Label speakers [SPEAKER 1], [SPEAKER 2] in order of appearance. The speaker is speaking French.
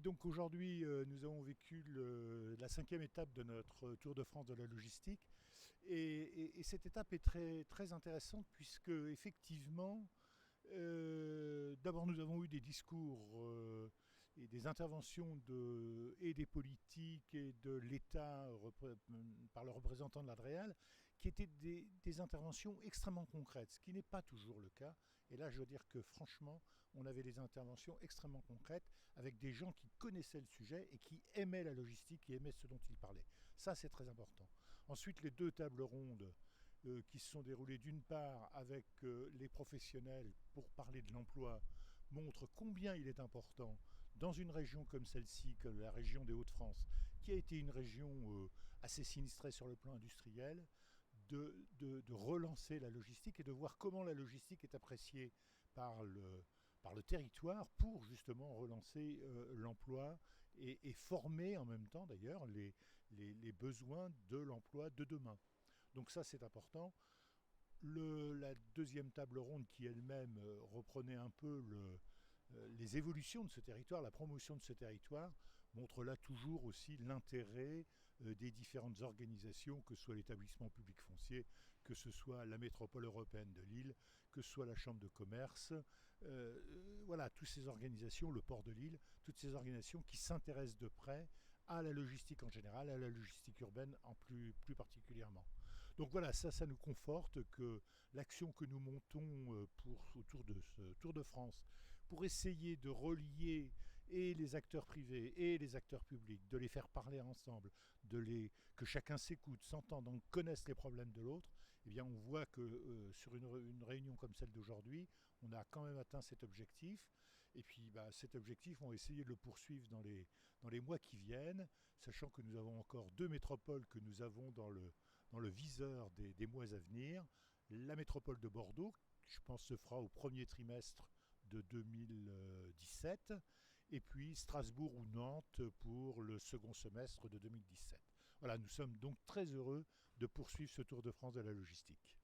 [SPEAKER 1] Donc aujourd'hui, nous avons vécu la cinquième étape de notre Tour de France de la logistique. Et cette étape est très, très intéressante puisque effectivement, d'abord nous avons eu des discours et des interventions et des politiques et de l'État par le représentant de l'Adréal qui étaient des interventions extrêmement concrètes, ce qui n'est pas toujours le cas. Et là, je dois dire que franchement, on avait des interventions extrêmement concrètes avec des gens qui connaissaient le sujet et qui aimaient la logistique, qui aimaient ce dont ils parlaient. Ça, c'est très important. Ensuite, les deux tables rondes qui se sont déroulées d'une part avec les professionnels pour parler de l'emploi montrent combien il est important dans une région comme celle-ci, comme la région des Hauts-de-France, qui a été une région assez sinistrée sur le plan industriel, de relancer la logistique et de voir comment la logistique est appréciée par le territoire pour justement relancer l'emploi et former en même temps d'ailleurs les besoins de l'emploi de demain. Donc ça c'est important. La deuxième table ronde qui elle-même reprenait un peu les évolutions de ce territoire, la promotion de ce territoire, montre là toujours aussi l'intérêt des différentes organisations, que ce soit l'établissement public foncier, que ce soit la métropole européenne de Lille, que ce soit la chambre de commerce, voilà, toutes ces organisations, le port de Lille, toutes ces organisations qui s'intéressent de près à la logistique en général, à la logistique urbaine en plus particulièrement. Donc voilà, ça nous conforte que l'action que nous montons autour de ce Tour de France, pour essayer de relier et les acteurs privés et les acteurs publics, de les faire parler ensemble, que chacun s'écoute, s'entende, donc connaisse les problèmes de l'autre, eh bien on voit que sur une réunion comme celle d'aujourd'hui, on a quand même atteint cet objectif. Et puis cet objectif, on va essayer de le poursuivre dans les mois qui viennent, sachant que nous avons encore deux métropoles que nous avons dans le viseur des mois à venir. La métropole de Bordeaux, je pense, se fera au premier trimestre de 2017, et puis Strasbourg ou Nantes pour le second semestre de 2017. Voilà, nous sommes donc très heureux de poursuivre ce Tour de France de la logistique.